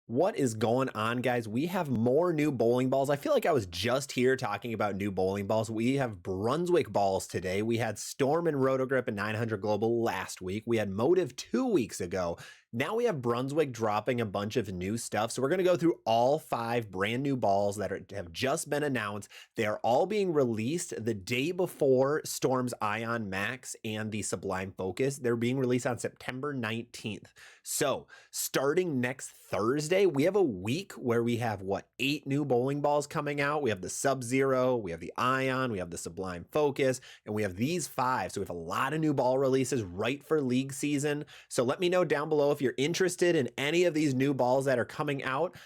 What is going on, guys? We have more new bowling balls. I feel like I was just here talking about new bowling balls. We have Brunswick balls today. We had Storm and Rotogrip and 900 Global last week. We had Motive 2 weeks ago. Now we have Brunswick dropping a bunch of new stuff. So we're going to go through all 5 brand new balls that have just been announced. They are all being released the day before Storm's Ion Max and the Sublime Focus. They're being released on September 19th. So starting next Thursday, we have a week where we have 8 new bowling balls coming out. We have the Sub-Zero, we have the Ion, we have the Sublime Focus, and we have these 5. So we have a lot of new ball releases right for league season. So let me know down below if you're interested in any of these new balls that are coming out.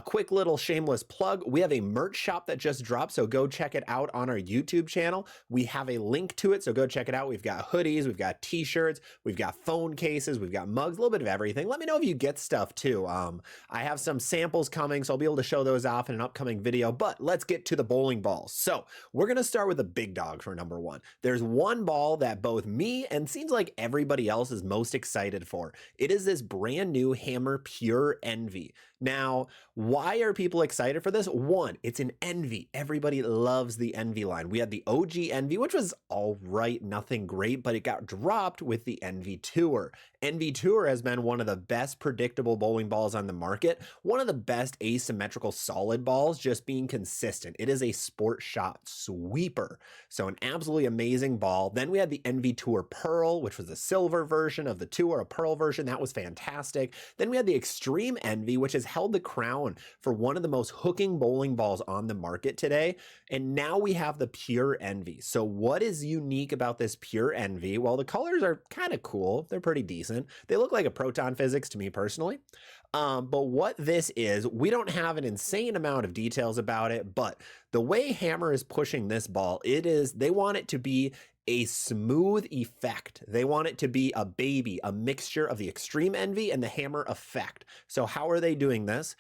Quick little shameless plug. We have a merch shop that just dropped, so go check it out on our YouTube channel. We have a link to it, so go check it out. We've got hoodies, we've got t-shirts, we've got phone cases, we've got mugs, a little bit of everything. Let me know if you get stuff too. I have some samples coming, so I'll be able to show those off in an upcoming video, but let's get to the bowling balls. So we're going to start with the big dog for number 1. There's one ball that both me and seems like everybody else is most excited for. It is this brand new Hammer Pure Envy. Now, why are people excited for this? 1, it's an Envy. Everybody loves the Envy line. We had the OG Envy, which was all right, nothing great, but it got dropped with the Envy Tour. Envy Tour has been one of the best predictable bowling balls on the market, one of the best asymmetrical solid balls, just being consistent. It is a sport shot sweeper. So an absolutely amazing ball. Then we had the Envy Tour Pearl, which was a silver version of the Tour, a pearl version. That was fantastic. Then we had the Extreme Envy, which has held the crown for one of the most hooking bowling balls on the market today. And now we have the Pure Envy. So what is unique about this Pure Envy? Well, the colors are kind of cool. They're pretty decent. They look like a proton physics to me personally. But what this is, we don't have an insane amount of details about it, but the way Hammer is pushing this ball, they want it to be a smooth effect. They want it to be a baby, a mixture of the Extreme Envy and the Hammer effect. So how are they doing this?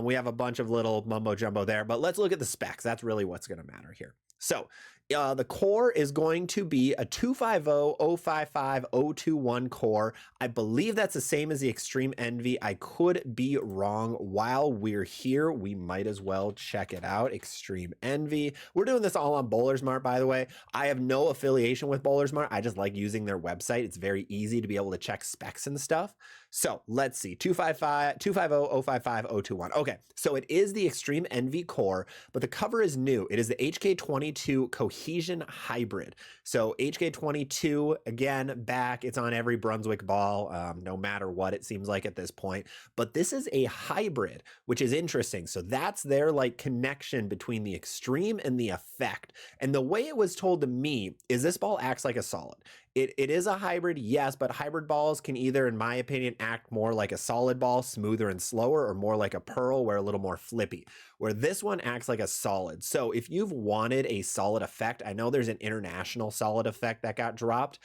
We have a bunch of little mumbo jumbo there, but let's look at the specs. That's really what's going to matter here. So the core is going to be a 250-055-021 core. I believe that's the same as the Extreme Envy. I could be wrong. While we're here, we might as well check it out. Extreme Envy. We're doing this all on BowlerSmart, by the way. I have no affiliation with BowlerSmart. I just like using their website. It's very easy to be able to check specs and stuff. So let's see, 250-055-021. Okay, so it is the Extreme Envy core, but the cover is new. It is the HK22 Cohesion Hybrid. So HK22, again, back. It's on every Brunswick ball, no matter what it seems like at this point. But this is a hybrid, which is interesting. So that's their connection between the Extreme and the effect. And the way it was told to me is this ball acts like a solid. It is a hybrid, yes, but hybrid balls can either, in my opinion, act more like a solid ball, smoother and slower, or more like a pearl, where a little more flippy, where this one acts like a solid. So if you've wanted a solid effect, I know there's an international solid effect that got dropped.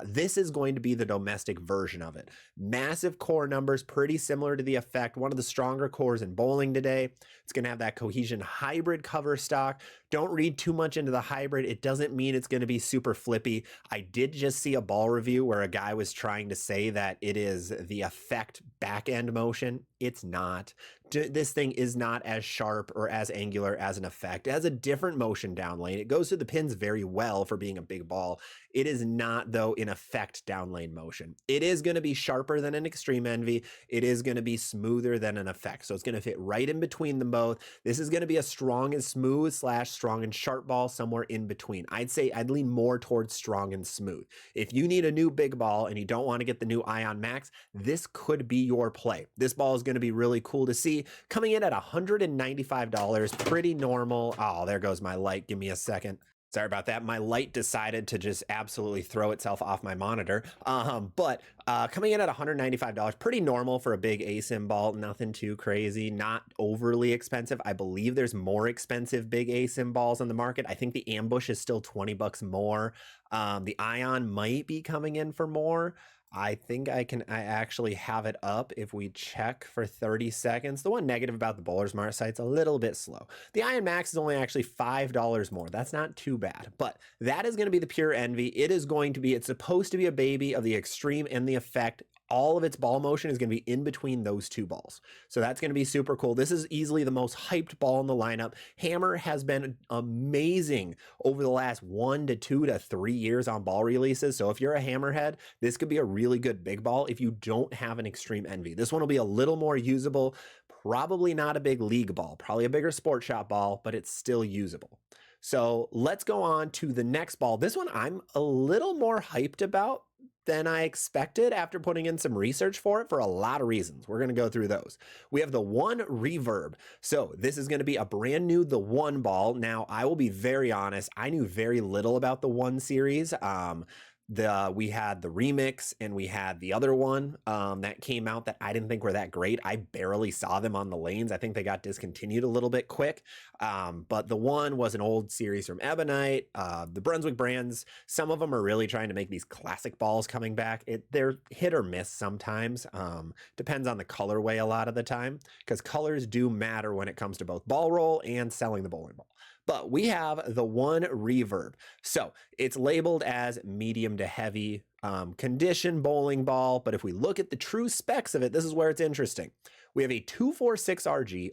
This is going to be the domestic version of it. Massive core numbers, pretty similar to the effect, one of the stronger cores in bowling today. It's going to have that Cohesion Hybrid cover stock. Don't read too much into the hybrid. It doesn't mean it's going to be super flippy. I did just see a ball review where a guy was trying to say that it is the effect back end motion. It's not. This thing is not as sharp or as angular as an effect. It has a different motion down lane. It goes through the pins very well for being a big ball. It is not, though, in effect down lane motion. It is going to be sharper than an Extreme Envy. It is going to be smoother than an effect. So it's going to fit right in between them both. This is going to be a strong and smooth / strong and sharp ball, somewhere in between. I'd say I'd lean more towards strong and smooth. If you need a new big ball and you don't want to get the new Ion Max, this could be your play. This ball is going to be really cool to see. Coming in at $195, pretty normal. Oh, there goes my light. Give me a second. Sorry about that. My light decided to just absolutely throw itself off my monitor. But coming in at $195, pretty normal for a big ASIM ball. Nothing too crazy, not overly expensive. I believe there's more expensive big ASIM balls on the market. I think the Ambush is still 20 bucks more. The Ion might be coming in for more. I think I actually have it up if we check for 30 seconds. The one negative about the BowlerSmart site's a little bit slow. The Ion Max is only actually $5 more. That's not too bad, but that is going to be the Pure Envy. It's supposed to be a baby of the Extreme and the effect. all of its ball motion is going to be in between those two balls. So that's going to be super cool. This is easily the most hyped ball in the lineup. Hammer has been amazing over the last 1 to 2 to 3 years on ball releases. So if you're a hammerhead, this could be a really good big ball if you don't have an Extreme Envy. This one will be a little more usable, probably not a big league ball, probably a bigger sport shop ball, but it's still usable. So let's go on to the next ball. This one I'm a little more hyped about than I expected after putting in some research for it for a lot of reasons. We're going to go through those. We have the One Reverb. So this is going to be a brand new The One ball. Now, I will be very honest. I knew very little about the One series. We had the remix and we had the other one that came out that I didn't think were that great. I barely saw them on the lanes. I think they got discontinued a little bit quick. But the one was an old series from Ebonite. The Brunswick brands, some of them are really trying to make these classic balls coming back. They're hit or miss sometimes. Depends on the colorway a lot of the time, because colors do matter when it comes to both ball roll and selling the bowling ball. But we have the One Reverb. So it's labeled as medium to heavy condition bowling ball. But if we look at the true specs of it, this is where it's interesting. We have a 246 RG,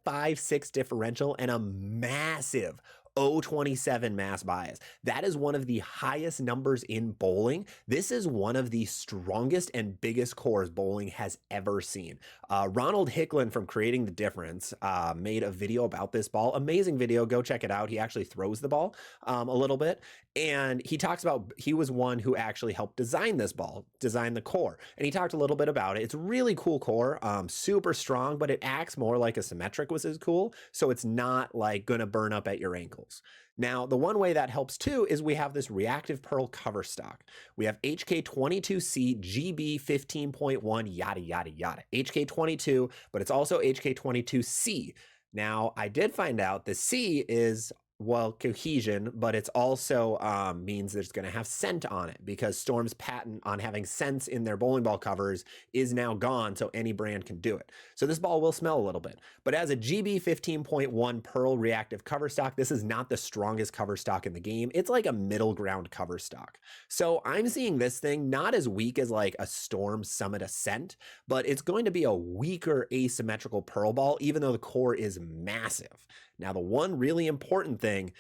056 differential, and a massive 027 mass bias. That is one of the highest numbers in bowling. This is one of the strongest and biggest cores bowling has ever seen. Ronald Hicklin from Creating the Difference made a video about this ball. Amazing video. Go check it out. He actually throws the ball a little bit. And he talks about, he was one who actually helped design this ball, design the core. And he talked a little bit about it. It's a really cool core, super strong, but it acts more like a symmetric, which is cool. So it's not like gonna burn up at your ankles. Now, the one way that helps too is we have this reactive pearl cover stock. We have HK22C, GB 15.1, yada, yada, yada. HK22, but it's also HK22C. Now, I did find out the C is, well, cohesion, but it's also means that it's going to have scent on it, because Storm's patent on having scents in their bowling ball covers is now gone, so any brand can do it. So this ball will smell a little bit. But as a GB 15.1 pearl reactive cover stock, this is not the strongest cover stock in the game. It's like a middle ground cover stock. So I'm seeing this thing not as weak as like a Storm Summit Ascent, but it's going to be a weaker asymmetrical pearl ball, even though the core is massive. Now, the one really important thing,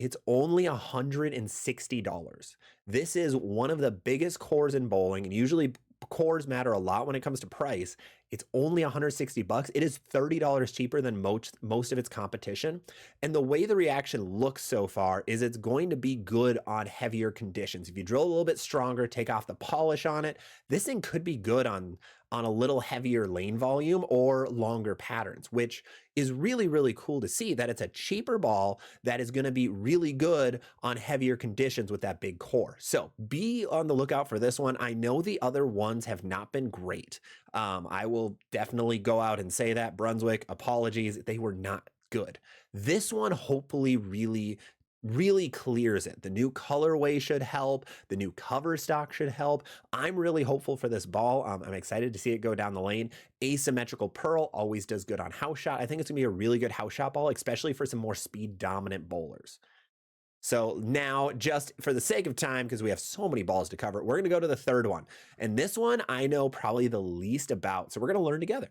it's only $160. This is one of the biggest cores in bowling, and usually cores matter a lot when it comes to price. It's only $160. It is $30 cheaper than most of its competition. And the way the reaction looks so far is it's going to be good on heavier conditions. If you drill a little bit stronger, take off the polish on it, this thing could be good on a little heavier lane volume or longer patterns, which is really, really cool to see that it's a cheaper ball that is going to be really good on heavier conditions with that big core. So be on the lookout for this one. I know the other ones have not been great. I will definitely go out and say that. Brunswick, apologies, they were not good. This one hopefully really clears it. The new colorway should help. The new cover stock should help. I'm really hopeful for this ball. I'm excited to see it go down the lane. Asymmetrical pearl always does good on house shot. I think it's gonna be a really good house shot ball, especially for some more speed dominant bowlers. So now, just for the sake of time, because we have so many balls to cover, we're going to go to the third one. And this one I know probably the least about, so we're going to learn together.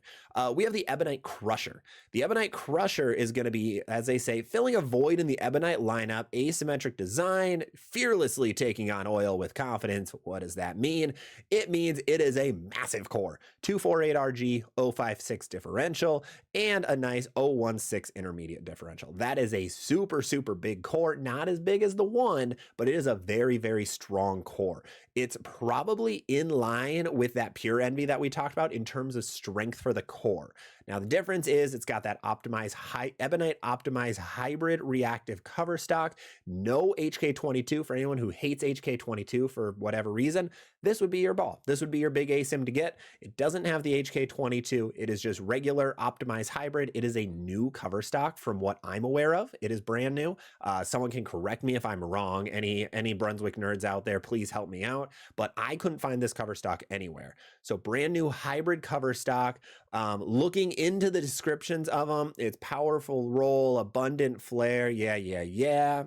We have the Ebonite Crusher. The Ebonite Crusher is going to be, as they say, filling a void in the Ebonite lineup, asymmetric design, fearlessly taking on oil with confidence. What does that mean? It means it is a massive core, 248 RG, 056 differential, and a nice 016 intermediate differential. That is a super, super big core, not as big as the one, but it is a very, very strong core. It's probably in line with that Pure Envy that we talked about in terms of strength for the core. Now, the difference is it's got that optimized Ebonite optimized hybrid reactive cover stock, no HK22 for anyone who hates HK22 for whatever reason. This would be your ball. This would be your big ASIM to get. It doesn't have the HK22. It is just regular optimized hybrid. It is a new cover stock from what I'm aware of. It is brand new. Someone can correct me if I'm wrong. Any Brunswick nerds out there, please help me out. But I couldn't find this cover stock anywhere. So brand new hybrid cover stock. Looking into the descriptions of them, it's powerful roll, abundant flare. Yeah.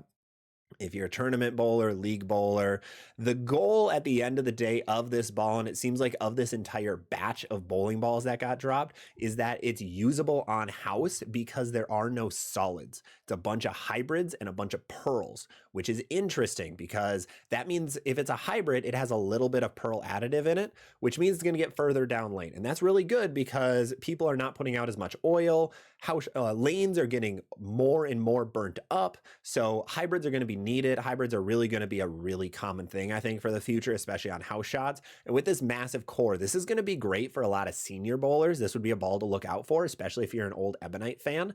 if you're a tournament bowler, league bowler, the goal at the end of the day of this ball, and it seems like of this entire batch of bowling balls that got dropped, is that it's usable on house because there are no solids. It's a bunch of hybrids and a bunch of pearls, which is interesting because that means if it's a hybrid, it has a little bit of pearl additive in it, which means it's going to get further down lane. And that's really good because people are not putting out as much oil. House lanes are getting more and more burnt up. So hybrids are going to be needed. Hybrids are really going to be a really common thing, I think, for the future, especially on house shots. And with this massive core, this is going to be great for a lot of senior bowlers. This would be a ball to look out for, especially if you're an old Ebonite fan,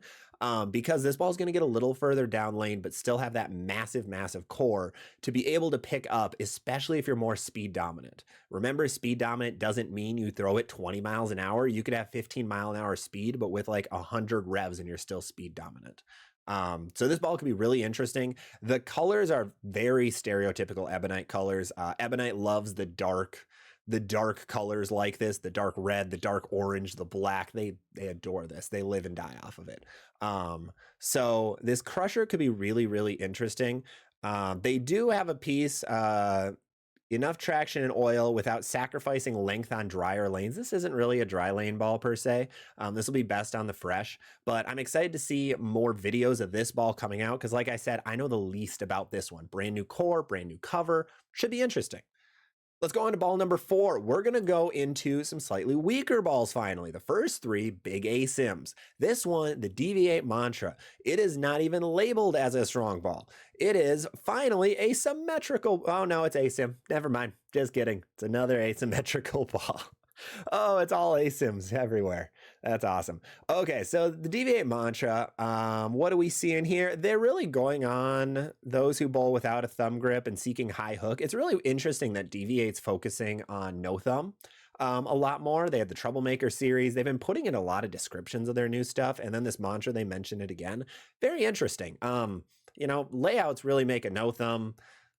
because this ball is going to get a little further down lane, but still have that massive, massive core to be able to pick up, especially if you're more speed dominant. Remember, speed dominant doesn't mean you throw it 20 miles an hour. You could have 15-mile-an-hour speed, but with like 100 revs and you're still speed dominant. So this ball could be really interesting. The colors are very stereotypical Ebonite colors. Ebonite loves the dark colors like this, the dark red, the dark orange, the black. They adore this. They live and die off of it. So this Crusher could be really, really interesting. They do have a piece, enough traction and oil without sacrificing length on drier lanes. This isn't really a dry lane ball per se. This will be best on the fresh, but I'm excited to see more videos of this ball coming out because like I said, I know the least about this one. Brand new core, brand new cover, should be interesting. Let's go on to ball number 4. We're going to go into some slightly weaker balls finally. The first 3, big ASIMs. This one, the DV8 Mantra, it is not even labeled as a strong ball. It is finally asymmetrical. Oh no, it's ASIM. Never mind. Just kidding. It's another asymmetrical ball. Oh, it's all ASIMs everywhere. That's awesome. Okay, so the DV8 Mantra, what do we see in here? They're really going on those who bowl without a thumb grip and seeking high hook. It's really interesting that DV8's focusing on no thumb a lot more. They had the Troublemaker series. They've been putting in a lot of descriptions of their new stuff, and then this Mantra, they mentioned it again. Very interesting. You know, layouts really make a no thumb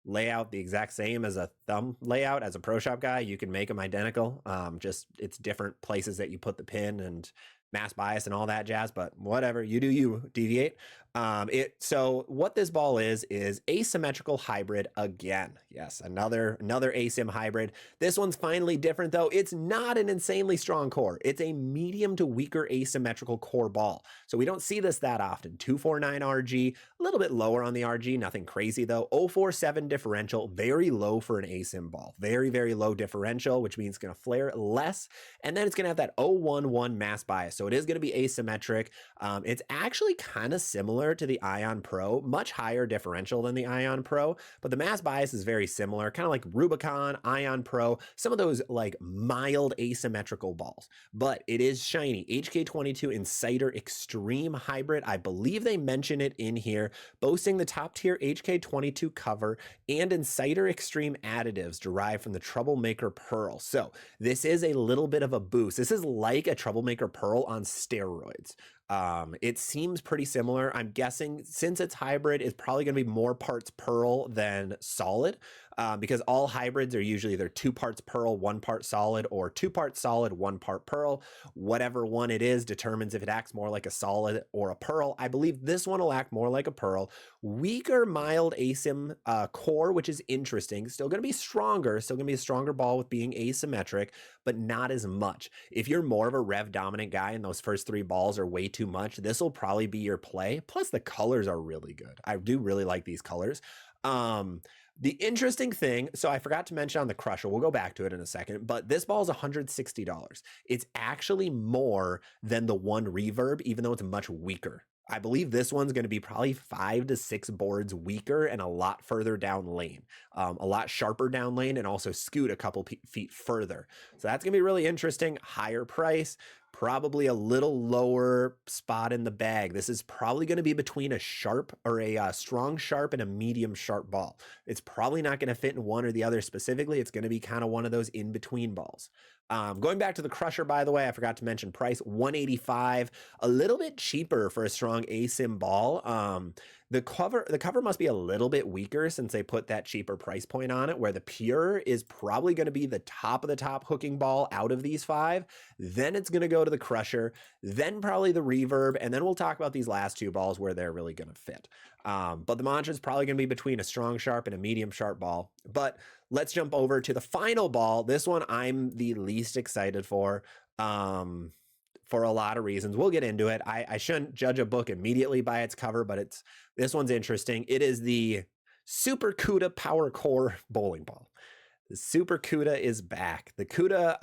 layout the exact same as a thumb layout. As a pro shop guy, you can make them identical. Just it's different places that you put the pin and mass bias and all that jazz, but whatever, you do you, DV8. So what this ball is asymmetrical hybrid again. Yes, another asim hybrid. This one's finally different though. It's not an insanely strong core. It's a medium to weaker asymmetrical core ball. So we don't see this that often. 249 RG, a little bit lower on the RG, nothing crazy though. 047 differential, very low for an asim ball. Very, very low differential, which means it's going to flare less. And then it's going to have that 011 mass bias. So it is going to be asymmetric. It's actually kind of similar to the Ion Pro, much higher differential than the Ion Pro, but the mass bias is very similar, kind of like Rubicon, Ion Pro, some of those like mild asymmetrical balls, but it is shiny. HK22 Insider Extreme Hybrid. I believe they mention it in here, boasting the top tier HK22 cover and Insider Extreme additives derived from the Troublemaker Pearl. So this is a little bit of a boost. This is like a Troublemaker Pearl on steroids. It seems pretty similar. I'm guessing since it's hybrid, it's probably going to be more parts pearl than solid, because all hybrids are usually either 2 parts pearl, 1 part solid, or 2 parts solid, 1 part pearl. Whatever one it is determines if it acts more like a solid or a pearl. I believe this one will act more like a pearl. Weaker, mild asim core, which is interesting. Still going to be stronger. Still going to be a stronger ball with being asymmetric, but not as much. If you're more of a rev dominant guy and those first 3 balls are way too much, this will probably be your play. Plus the colors are really good. I do really like these colors. The interesting thing, so I forgot to mention on the Crusher, we'll go back to it in a second, but this ball is $160. It's actually more than the One Reverb, even though it's much weaker. I believe this one's going to be probably 5 to 6 boards weaker and a lot further down lane, a lot sharper down lane, and also scoot a couple feet further. So that's going to be really interesting. Higher price, probably a little lower spot in the bag. This is probably going to be between a sharp or a strong sharp and a medium sharp ball. It's probably not going to fit in one or the other specifically. It's going to be kind of one of those in between balls. Going back to the Crusher, by the way, I forgot to mention price, $185, a little bit cheaper for a strong asim ball. The cover must be a little bit weaker since they put that cheaper price point on it, where the Pure is probably going to be the top of the top hooking ball out of these 5. Then it's going to go to the Crusher, then probably the Reverb, and then we'll talk about these last 2 balls where they're really going to fit. But the Mantra is probably going to be between a strong sharp and a medium sharp ball. But let's jump over to the final ball. This one I'm the least excited for a lot of reasons. We'll get into it. I shouldn't judge a book immediately by its cover, but this one's interesting. It is the Super Cuda Powercor bowling ball. The Super Cuda is back. The Cuda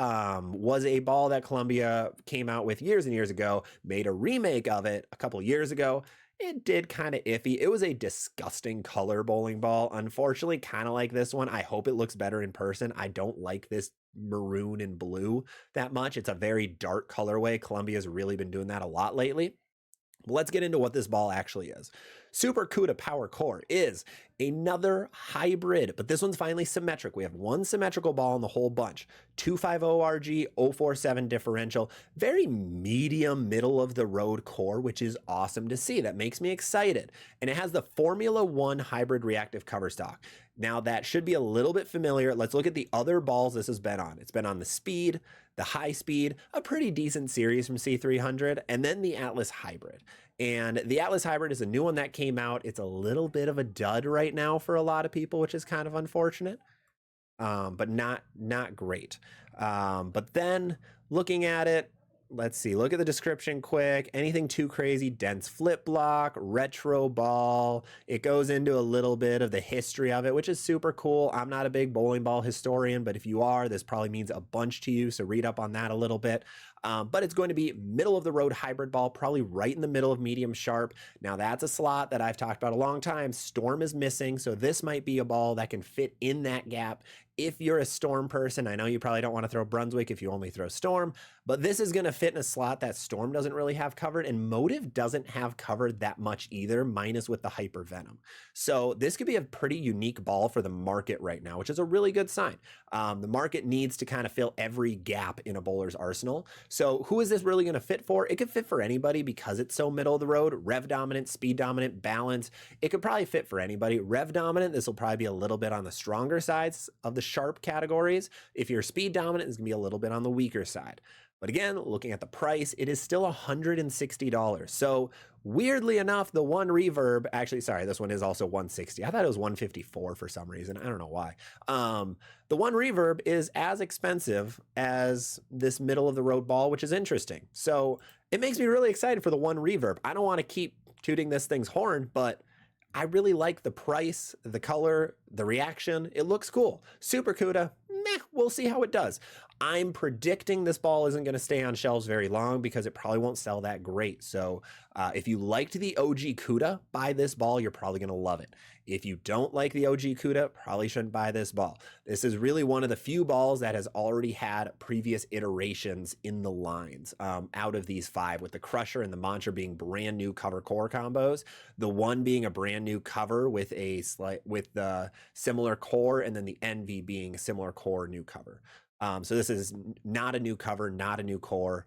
was a ball that Columbia came out with years and years ago, made a remake of it a couple years ago. It did kind of iffy. It was a disgusting color bowling ball. Unfortunately, kind of like this one. I hope it looks better in person. I don't like this maroon and blue that much. It's a very dark colorway. Columbia's really been doing that a lot lately. Let's get into what this ball actually is. Super Cuda Powercor is another hybrid, but this one's finally symmetric. We have one symmetrical ball in the whole bunch. 250 RG, 047 differential, very medium, middle of the road core, which is awesome to see. That makes me excited. And it has the Formula 1 hybrid reactive cover stock. Now that should be a little bit familiar. Let's look at the other balls this has been on. It's been on the Speed, the High Speed, a pretty decent series from C300, and then the Atlas Hybrid. And the Atlas Hybrid is a new one that came out. It's a little bit of a dud right now for a lot of people, which is kind of unfortunate, but not great. But then looking at it, let's see, look at the description quick. Anything too crazy, dense flip block, retro ball. It goes into a little bit of the history of it, which is super cool. I'm not a big bowling ball historian, but if you are, this probably means a bunch to you. So read up on that a little bit. But it's going to be middle of the road hybrid ball, probably right in the middle of medium sharp. Now that's a slot that I've talked about a long time. Storm is missing, so this might be a ball that can fit in that gap. If you're a Storm person, I know you probably don't want to throw Brunswick if you only throw Storm, but this is going to fit in a slot that Storm doesn't really have covered, and Motive doesn't have covered that much either, minus with the Hyper Venom. So this could be a pretty unique ball for the market right now, which is a really good sign. The market needs to kind of fill every gap in a bowler's arsenal. So who is this really going to fit for? It could fit for anybody because it's so middle of the road. Rev dominant, speed dominant, balance. It could probably fit for anybody. Rev dominant, this will probably be a little bit on the stronger sides of the sharp categories. If you're speed dominant, it's going to be a little bit on the weaker side. But again, looking at the price, it is still $160. So weirdly enough, the One Reverb, actually, sorry, this one is also $160. I thought it was $154 for some reason. I don't know why. The One Reverb is as expensive as this middle of the road ball, which is interesting. So it makes me really excited for the One Reverb. I don't want to keep tooting this thing's horn, but I really like the price, the color, the reaction. It looks cool. Super Cuda, meh, we'll see how it does. I'm predicting this ball isn't going to stay on shelves very long because it probably won't sell that great. So if you liked the OG Cuda, buy this ball. You're probably going to love it. If you don't like the OG Cuda, probably shouldn't buy this ball. This is really one of the few balls that has already had previous iterations in the lines out of these 5, with the Crusher and the Mantra being brand new cover core combos. The one being a brand new cover with the similar core, and then the Envy being a similar core new cover. So this is not a new cover, not a new core,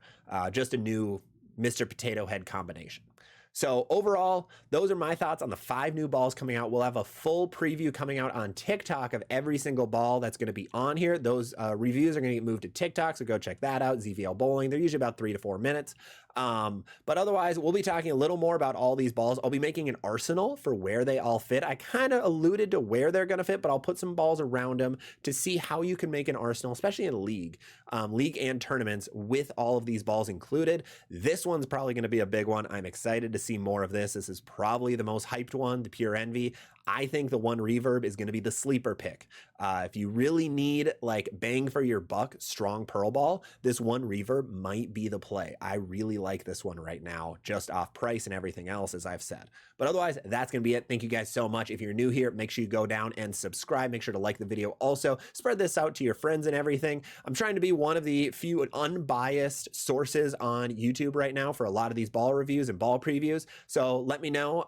just a new Mr. Potato Head combination. So overall, those are my thoughts on the 5 new balls coming out. We'll have a full preview coming out on TikTok of every single ball that's going to be on here. Those reviews are going to get moved to TikTok, so go check that out, ZVL Bowling. They're usually about 3 to 4 minutes. But otherwise, we'll be talking a little more about all these balls. I'll be making an arsenal for where they all fit. I kind of alluded to where they're going to fit, but I'll put some balls around them to see how you can make an arsenal, especially in a league and tournaments with all of these balls included. This one's probably going to be a big one. I'm excited to see more of this. This is probably the most hyped one, the Pure Envy. I think the One Reverb is going to be the sleeper pick. If you really need like bang for your buck, strong pearl ball, this One Reverb might be the play. I really like this one right now, just off price and everything else, as I've said. But otherwise, that's going to be it. Thank you guys so much. If you're new here, make sure you go down and subscribe. Make sure to like the video. Also, spread this out to your friends and everything. I'm trying to be one of the few unbiased sources on YouTube right now for a lot of these ball reviews and ball previews. So let me know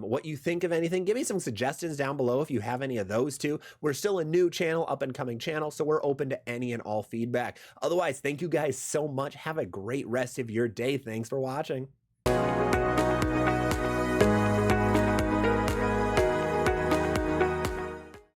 what you think of anything. Give me some suggestions down below if you have any of those too. We're still a new channel, up and coming channel, so we're open to any and all feedback. Otherwise, thank you guys so much. Have a great rest of your day. Thanks for watching.